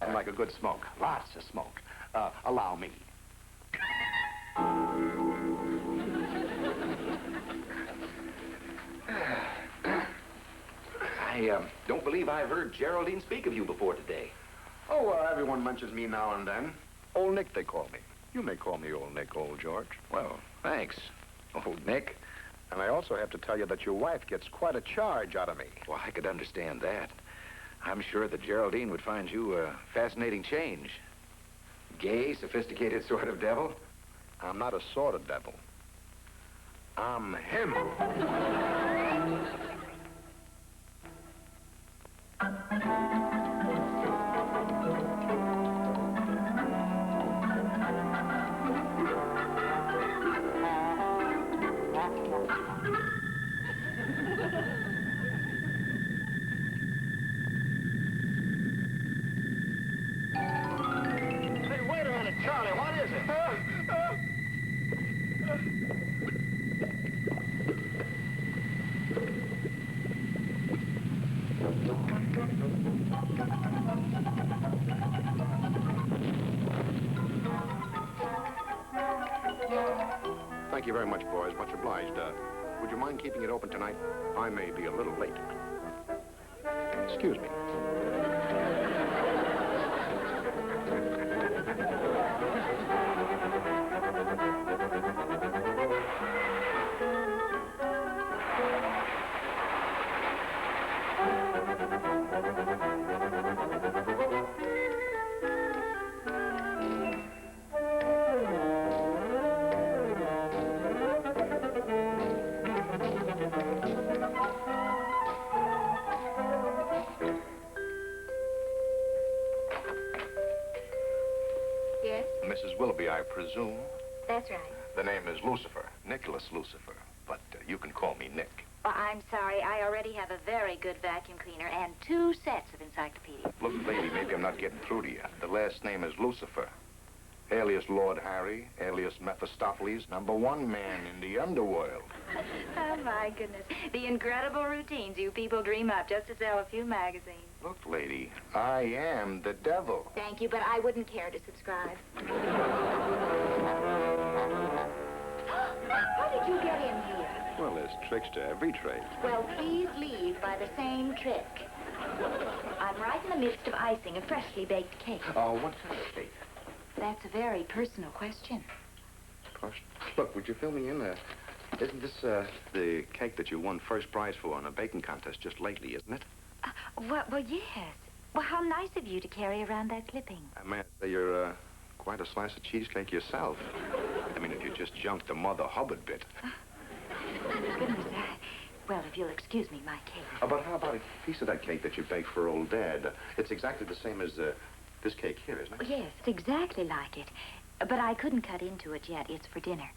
I like a good smoke. Lots of smoke. Allow me. I don't believe I've heard Geraldine speak of you before today. Oh, everyone mentions me now and then. Old Nick, they call me. You may call me Old Nick, Old George. Well, thanks, Old Nick. And I also have to tell you that your wife gets quite a charge out of me. Well, I could understand that. I'm sure that Geraldine would find you a fascinating change. Gay, sophisticated sort of devil. I'm not a sort of devil. I'm him. Hey, wait a minute, Charlie, what is it? Thank you very much, boys. Much obliged. Would you mind keeping it open tonight? I may be a little late. Excuse me. Yes, Mrs. Willoughby, I presume. that's right. The name is Lucifer, Nicholas Lucifer. But you can call me Nick. Well, I'm sorry. I already have a very good vacuum cleaner and 2 sets of encyclopedias. Look, lady, maybe I'm not getting through to you. The last name is Lucifer. Alias Lord Harry, alias Mephistopheles, #1 man in the underworld. Oh, my goodness. The incredible routines you people dream up just to sell a few magazines. Look, lady, I am the devil. Thank you, but I wouldn't care to subscribe. How did you get in here? Well, there's tricks to every trade. Well, please leave by the same trick. I'm right in the midst of icing a freshly baked cake. Oh, what kind of cake? That's a very personal question. Gosh. Look, would you fill me in? Isn't this the cake that you won first prize for in a baking contest just lately, isn't it? Well, yes. Well, how nice of you to carry around that clipping. I may say you're quite a slice of cheesecake yourself. I mean, if you just junked the Mother Hubbard bit. Goodness, well, if you'll excuse me, my cake. But how about a piece of that cake that you baked for old Dad? It's exactly the same as this cake here, isn't it? Yes, it's exactly like it. But I couldn't cut into it yet. It's for dinner.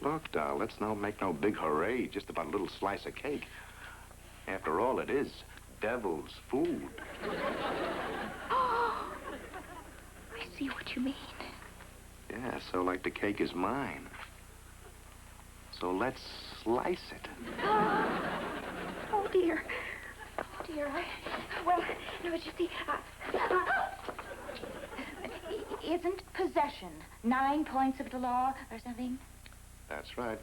Look, doll, let's not make no big hooray just about a little slice of cake. After all, it is devil's food. Oh, I see what you mean. Yeah, so like the cake is mine. So let's slice it. Oh, dear. Oh, dear. Well, no, but you see, isn't possession 9 points of the law or something? That's right.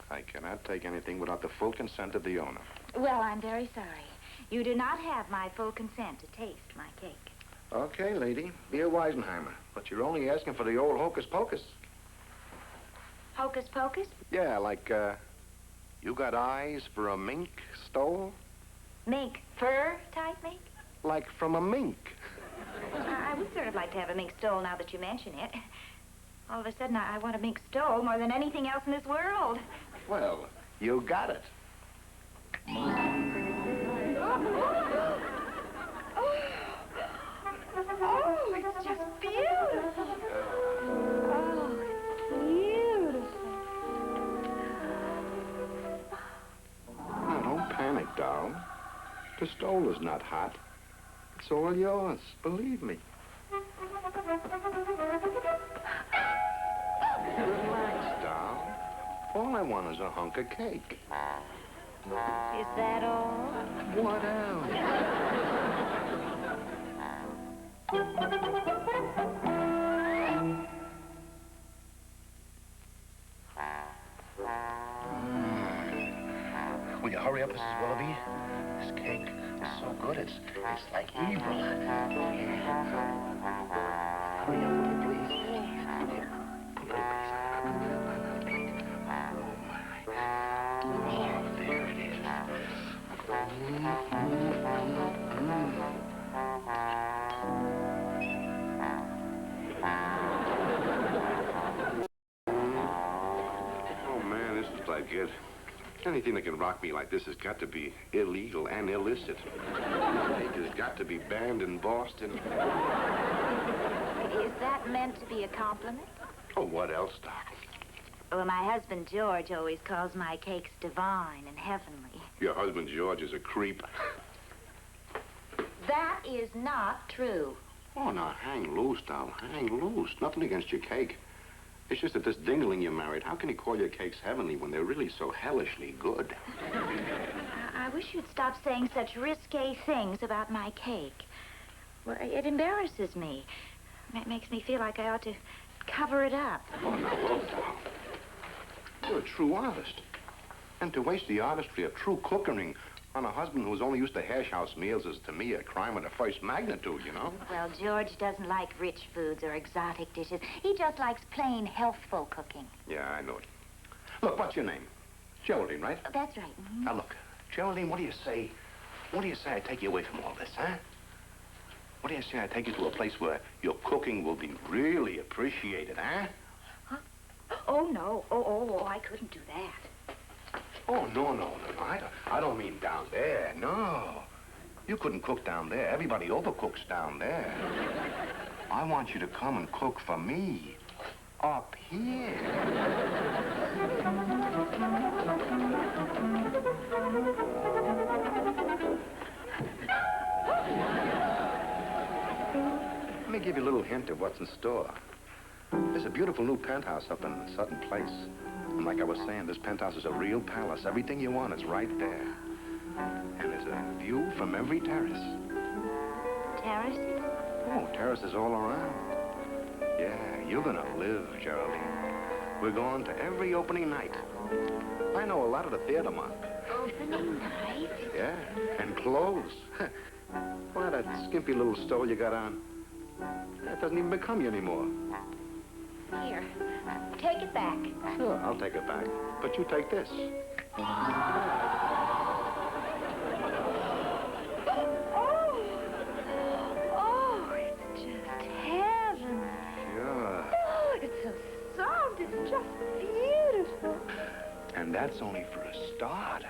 I cannot take anything without the full consent of the owner. Well, I'm very sorry. You do not have my full consent to taste my cake. Okay, lady. Be a Weisenheimer. But you're only asking for the old hocus pocus. Hocus pocus? Yeah, like, you got eyes for a mink stole? Mink fur type mink? Like from a mink. I would sort of like to have a mink stole now that you mention it. All of a sudden, I want a mink stole more than anything else in this world. Well, you got it. Oh, it's just beautiful. Oh, beautiful. Now, don't panic, doll. The stole is not hot. It's all yours, believe me. Relax, doll. All I want is a hunk of cake. Is that all? What else? Will you hurry up, Mrs. Willoughby? This cake is so good, it's like evil. Yeah. Hurry up, will you, please? Here, put a little piece on the plate. Oh, there it is. Oh, man, this is like it. Anything that can rock me like this has got to be illegal and illicit. It has got to be banned in Boston. Is that meant to be a compliment? Oh, what else, Doc? Well, my husband, George, always calls my cakes divine and heavenly. Your husband, George, is a creep. That is not true. Oh, now, hang loose, doll. Hang loose. Nothing against your cake. It's just that this dingling you married, how can he call your cakes heavenly when they're really so hellishly good? I wish you'd stop saying such risque things about my cake. Well, it embarrasses me. It makes me feel like I ought to cover it up. Oh, now, look, doll. You're a true artist. And to waste the artistry of true cooking on a husband who's only used to hash house meals is, to me, a crime of the first magnitude, you know? Well, George doesn't like rich foods or exotic dishes. He just likes plain, healthful cooking. Yeah, I know it. Look, what's your name? Geraldine, right? That's right. Mm-hmm. Now, look, Geraldine, what do you say I take you away from all this, huh? What do you say I take you to a place where your cooking will be really appreciated, huh? Oh, no. Oh, I couldn't do that. Oh, no. I don't mean down there, no. You couldn't cook down there. Everybody overcooks down there. I want you to come and cook for me up here. Let me give you a little hint of what's in store. There's a beautiful new penthouse up in Sutton Place. And like I was saying, this penthouse is a real palace. Everything you want is right there. And there's a view from every terrace. Terraces? Oh, terraces all around. Yeah, you're gonna live, Geraldine. We're going to every opening night. I know a lot of the theater monk. Opening night? Yeah, and clothes. Why, that skimpy little stole you got on, that doesn't even become you anymore. Here, take it back. Sure, I'll take it back. But you take this. Oh, it's just heaven. Sure. Oh, it's so soft. It's just beautiful. And that's only for a start.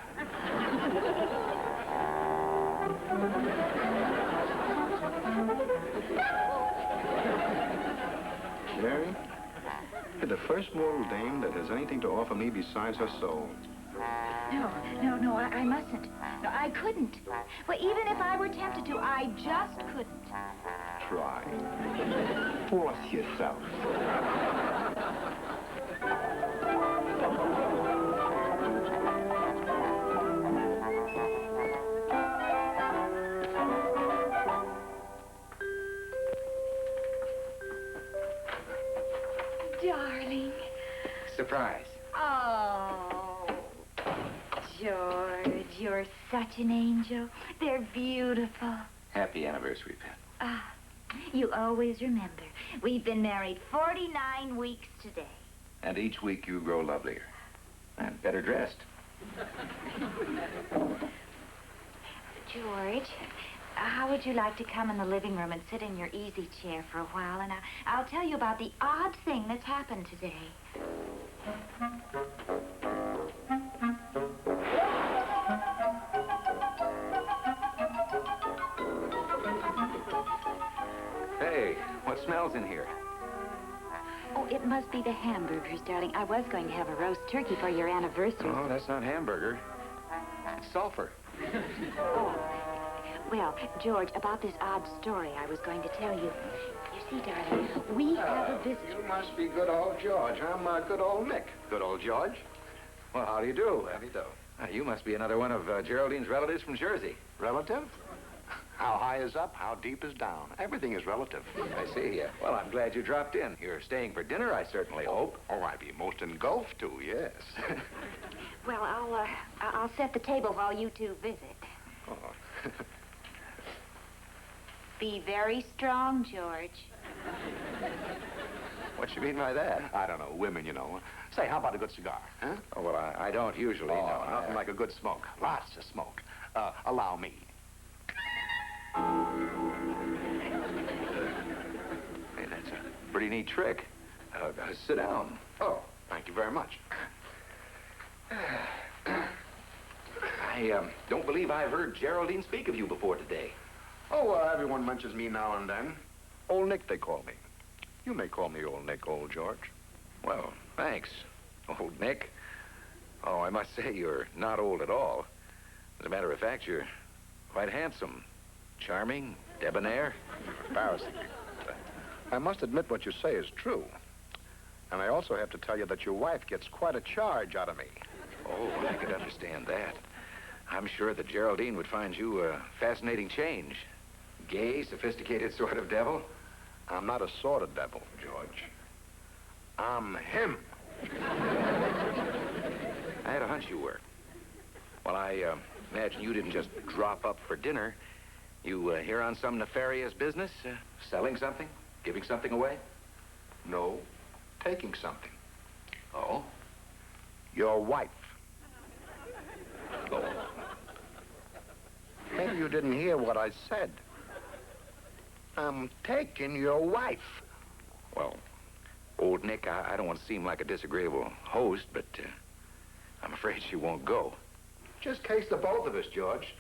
Mary, you're the first mortal dame that has anything to offer me besides her soul. No, I mustn't. No, I couldn't. Well, even if I were tempted to, I just couldn't. Try. Force yourself. Darling. Surprise. Oh, George, you're such an angel. They're beautiful. Happy anniversary, Pat. Ah, you always remember. We've been married 49 weeks today. And each week you grow lovelier. And better dressed. George, how would you like to come in the living room and sit in your easy chair for a while, and I'll tell you about the odd thing that's happened today. Hey, what smells in here? Oh, it must be the hamburgers, darling. I was going to have a roast turkey for your anniversary. Oh, that's not hamburger. It's sulfur. Oh, well, George, about this odd story I was going to tell you. You see, darling, we have a visitor. You must be good old George. I'm good old Nick. Good old George. Well, how do you do? How do you do? You must be another one of Geraldine's relatives from Jersey. Relative? How high is up, how deep is down. Everything is relative. I see. Well, I'm glad you dropped in. You're staying for dinner, I certainly hope. Oh, I be most engulfed, too, yes. Well, I'll set the table while you two visit. Oh. Be very strong, George. What you mean by that? I don't know, women, you know. Say, how about a good cigar, huh? Oh, well, I don't usually know. Nothing like a good smoke. Lots of smoke. Allow me. Hey, that's a pretty neat trick. Sit down. Oh, thank you very much. I don't believe I've heard Geraldine speak of you before today. Oh, everyone mentions me now and then. Old Nick, they call me. You may call me Old Nick, Old George. Well, thanks, old Nick. Oh, I must say you're not old at all. As a matter of fact, you're quite handsome, charming, debonair. Embarrassing. I must admit what you say is true. And I also have to tell you that your wife gets quite a charge out of me. Oh, I could understand that. I'm sure that Geraldine would find you a fascinating change. Gay, sophisticated sort of devil. I'm not a sort of devil, George. I'm him. I had a hunch you were. Well, I imagine you didn't just drop up for dinner. You here on some nefarious business? Selling something? Giving something away? No, taking something. Oh? Your wife. Oh. Maybe you didn't hear what I said. I'm taking your wife. Well, old Nick, I don't want to seem like a disagreeable host, but I'm afraid she won't go. Just case the both of us, George.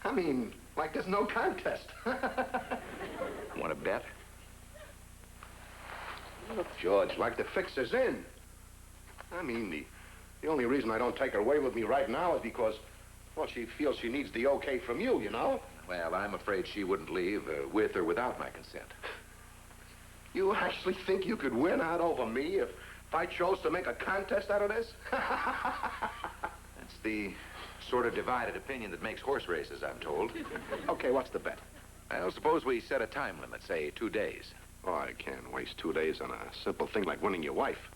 I mean, like there's no contest. Want to bet? Look, George, like the fix is in. I mean, the only reason I don't take her away with me right now is because, well, she feels she needs the okay from you, you know? Well, I'm afraid she wouldn't leave with or without my consent. You actually think you could win out over me if I chose to make a contest out of this? That's the sort of divided opinion that makes horse races, I'm told. Okay, what's the bet? Well, suppose we set a time limit, say 2 days. Oh, I can't waste 2 days on a simple thing like winning your wife.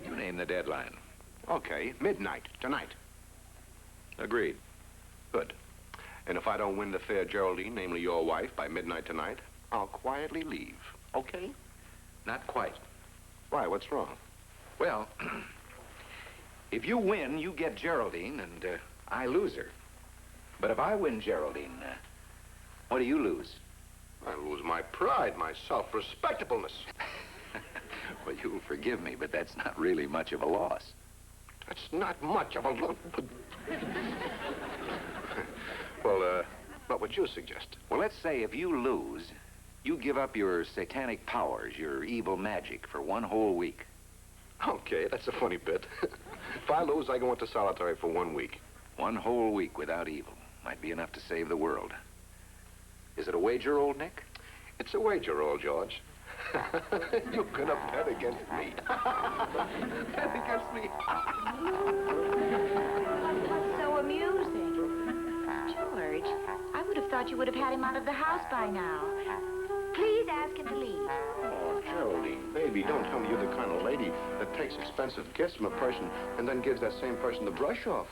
You name the deadline. Okay, midnight, tonight. Agreed. Good. And if I don't win the fair Geraldine, namely your wife, by midnight tonight, I'll quietly leave. Okay? Not quite. Why, what's wrong? Well, if you win, you get Geraldine, and I lose her. But if I win Geraldine, what do you lose? I lose my pride, my self-respectableness. Well, you'll forgive me, but that's not really much of a loss. That's not much of a look. Well, what would you suggest? Well, let's say if you lose, you give up your satanic powers, your evil magic, for 1 whole week. Okay, that's a funny bit. If I lose, I go into solitary for 1 week. 1 whole week without evil might be enough to save the world. Is it a wager, old Nick? It's a wager, old George. You're gonna bet against me. Bet against me. What's so amusing? George, I would have thought you would have had him out of the house by now. Please ask him to leave. Oh, Geraldine, baby, don't tell me you're the kind of lady that takes expensive gifts from a person and then gives that same person the brush off.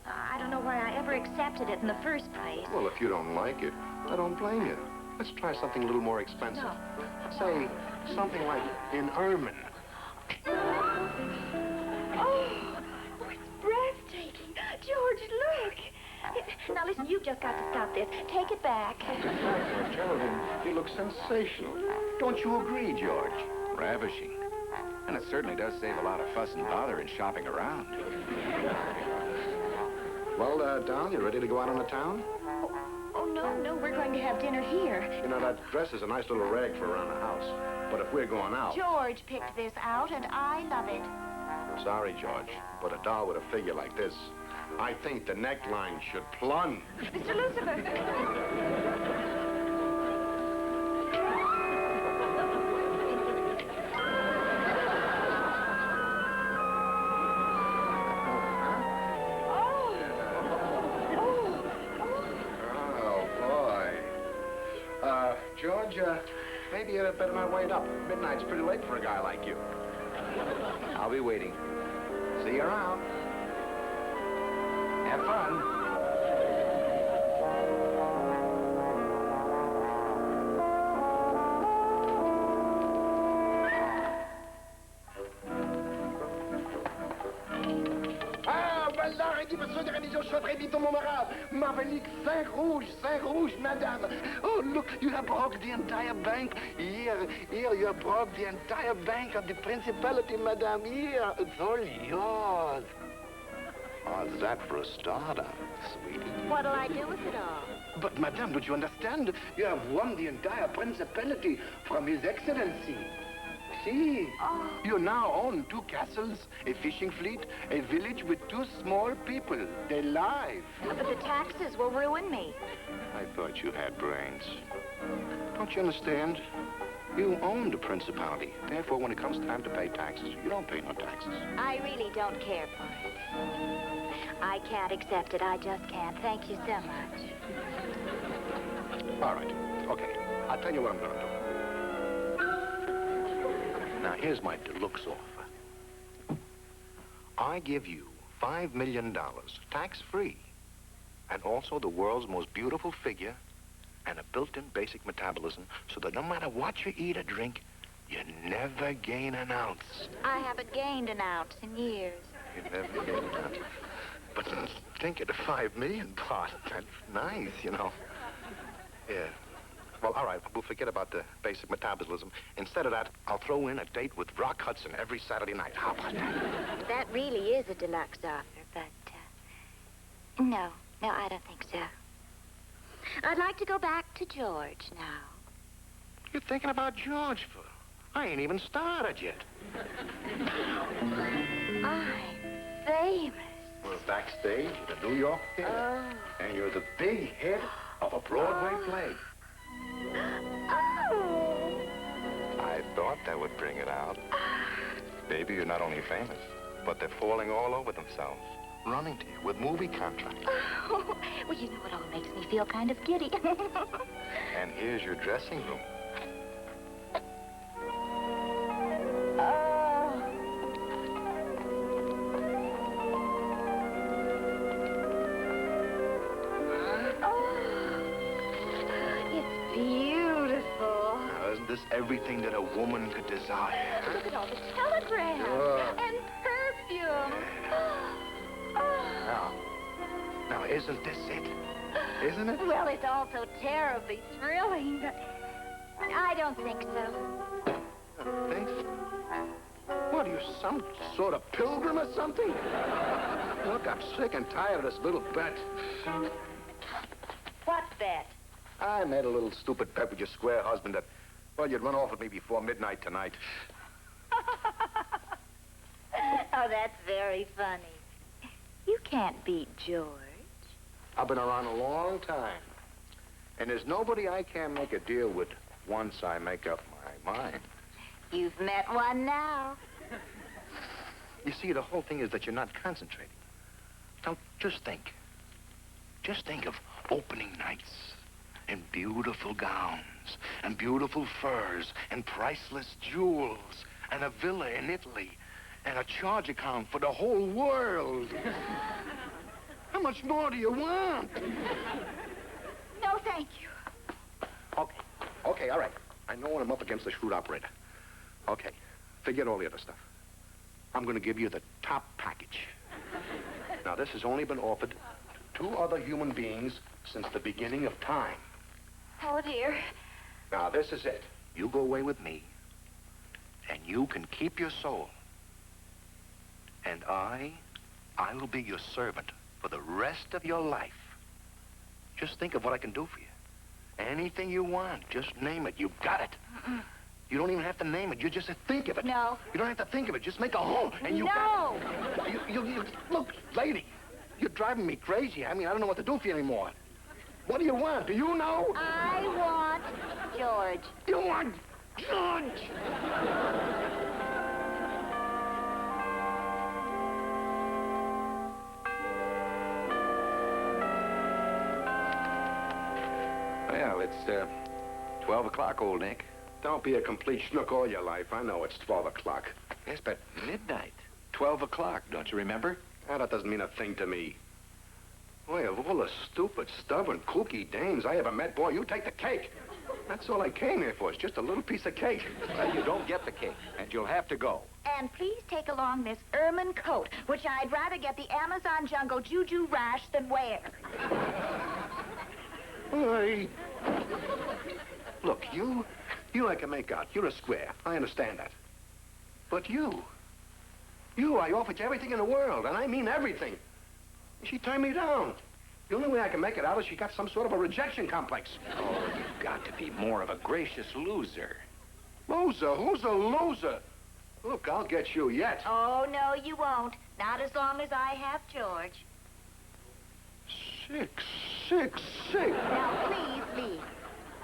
I don't know why I ever accepted it in the first place. Well, if you don't like it, I don't blame you. Let's try something a little more expensive. No. Say, something like in ermine. Oh, it's breathtaking. George, look. Now, listen, you've just got to stop this. Take it back. Geraldine, you look sensational. Don't you agree, George? Ravishing. And it certainly does save a lot of fuss and bother in shopping around. Well, Don, you ready to go out on the town? Oh, no, we're going to have dinner here. You know, that dress is a nice little rag for around the house. But if we're going out... George picked this out, and I love it. I'm sorry, George, but a doll with a figure like this, I think the neckline should plunge. Mr. Lucifer. Oh, George, maybe you better not wait up. Midnight's pretty late for a guy like you. I'll be waiting. See you around. Have fun. Maverick, 5 rouge, madame. Oh, look, you have broke the entire bank. Here, you have broke the entire bank of the principality, madame. Here, it's all yours. How's that for a starter, sweetie? What'll I do with it all? But, madame, don't you understand? You have won the entire principality from His Excellency. See, you now own 2 castles, a fishing fleet, a village with 2 small people. They live. But the taxes will ruin me. I thought you had brains. Don't you understand? You own the principality. Therefore, when it comes time to pay taxes, you don't pay no taxes. I really don't care for it. I can't accept it. I just can't. Thank you so much. All right. Okay. I'll tell you what I'm going to do. Now, here's my deluxe offer. I give you $5 million, tax-free, and also the world's most beautiful figure and a built-in basic metabolism so that no matter what you eat or drink, you never gain an ounce. I haven't gained an ounce in years. You never gain an ounce. But think of the $5 million part. That's nice, you know. Yeah. Well, all right, we'll forget about the basic metabolism. Instead of that, I'll throw in a date with Rock Hudson every Saturday night. How about that? That really is a deluxe offer, but, no, I don't think so. I'd like to go back to George now. You're thinking about George for? I ain't even started yet. I'm famous. We're backstage at a New York theater. Oh. And you're the big hit of a Broadway play. Oh. I thought that would bring it out. Baby, you're not only famous, but they're falling all over themselves, running to you with movie contracts. Oh. Well, you know, it all makes me feel kind of giddy. And here's your dressing room. This everything that a woman could desire. Look at all the telegrams and perfume. Now, isn't this it? Isn't it? Well, it's all so terribly thrilling. I don't think so. Thanks. What, are you some sort of pilgrim or something? Look, I'm sick and tired of this little bet. What bet? I made a little stupid bet with your square husband that, well, you'd run off with me before midnight tonight. Oh, that's very funny. You can't beat George. I've been around a long time. And there's nobody I can't make a deal with once I make up my mind. You've met one now. You see, the whole thing is that you're not concentrating. Now, just think. Just think of opening nights and beautiful gowns and beautiful furs and priceless jewels and a villa in Italy and a charge account for the whole world. How much more do you want? No, thank you. Okay, all right. I know when I'm up against a shrewd operator. Okay, forget all the other stuff. I'm going to give you the top package. Now, this has only been offered to 2 other human beings since the beginning of time. Oh, dear. Now, this is it. You go away with me, and you can keep your soul. And I will be your servant for the rest of your life. Just think of what I can do for you. Anything you want, just name it. You got it. You don't even have to name it. You just think of it. No. You don't have to think of it. Just make a home, and you got it. You look, lady, you're driving me crazy. I mean, I don't know what to do for you anymore. What do you want? Do you know? I want George. You want George? Well, it's 12 o'clock, old Nick. Don't be a complete schnook all your life. I know it's 12 o'clock. Yes, but midnight. 12 o'clock, don't you remember? That doesn't mean a thing to me. Boy, of all the stupid, stubborn, kooky dames I ever met, boy, you take the cake. That's all I came here for. It's just a little piece of cake. Well, you don't get the cake, and you'll have to go. And please take along this ermine coat, which I'd rather get the Amazon jungle juju rash than wear. Hey. Look, you like a makeout. You're a square. I understand that. But you, I offered you everything in the world, and I mean everything. She turned me down. The only way I can make it out is she got some sort of a rejection complex. Oh, you've got to be more of a gracious loser. Loser? Who's a loser? Look, I'll get you yet. Oh, no, you won't. Not as long as I have George. Sick. Now, please leave.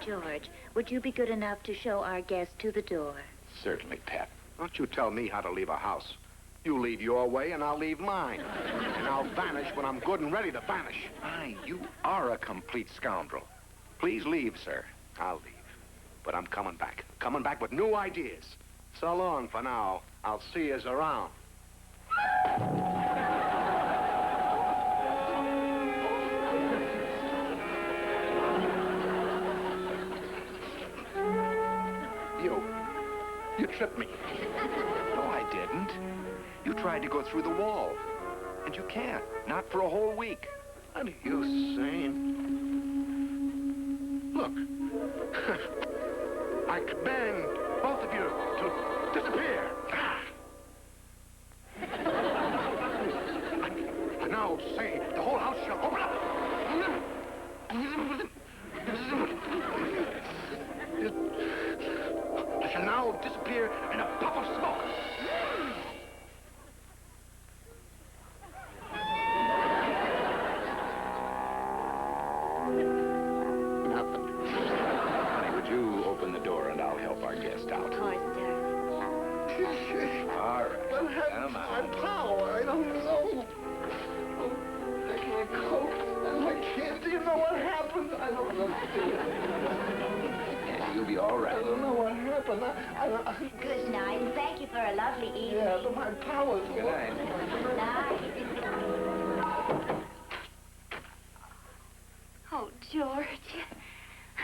George, would you be good enough to show our guest to the door? Certainly, Pat. Don't you tell me how to leave a house. You leave your way, and I'll leave mine. And I'll vanish when I'm good and ready to vanish. Aye, you are a complete scoundrel. Please leave, sir. I'll leave. But I'm coming back. Coming back with new ideas. So long for now. I'll see yous around. You tripped me. No, I didn't. You tried to go through the wall. And you can't. Not for a whole week. What are you saying? Look. I command both of you to disappear. I now say the whole house shall open up. I shall now disappear in a puff of smoke. Nothing. Honey, would you open the door and I'll help our guest out? Of course, darling. All right. What happened to my power? I don't know. Oh, take my coat and my candy. You know what happened? I don't know. Yeah, you'll be all right. I don't know what happened. I don't... Good night, and thank you for a lovely evening. Yeah, but my power's... Good night. Good night. Oh, George.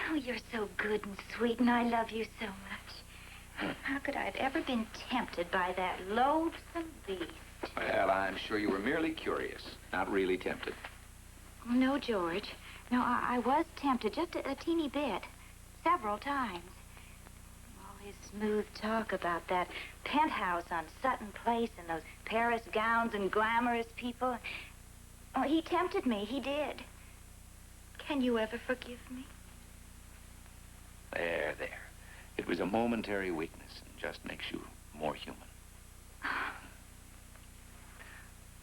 Oh, you're so good and sweet, and I love you so much. How could I have ever been tempted by that loathsome beast? Well, I'm sure you were merely curious, not really tempted. No, George. No, I was tempted just a teeny bit. Several times. All his smooth talk about that penthouse on Sutton Place and those Paris gowns and glamorous people. Oh, he tempted me. He did. Can you ever forgive me? There. It was a momentary weakness and just makes you more human.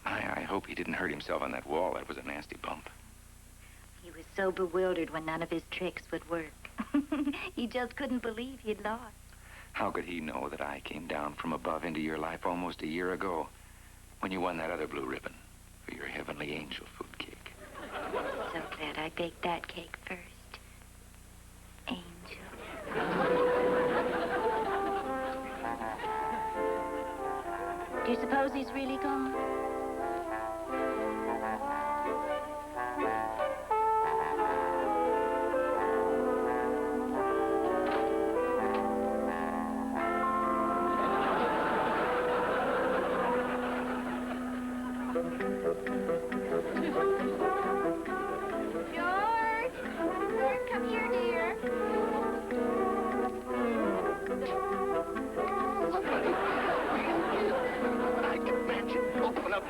I hope he didn't hurt himself on that wall. That was a nasty bump. He was so bewildered when none of his tricks would work. He just couldn't believe he'd lost. How could he know that I came down from above into your life almost a year ago when you won that other blue ribbon for your heavenly angel food cake? So glad I baked that cake first. Angel. Do you suppose he's really gone? George! Come here, dear. I can imagine. Open up.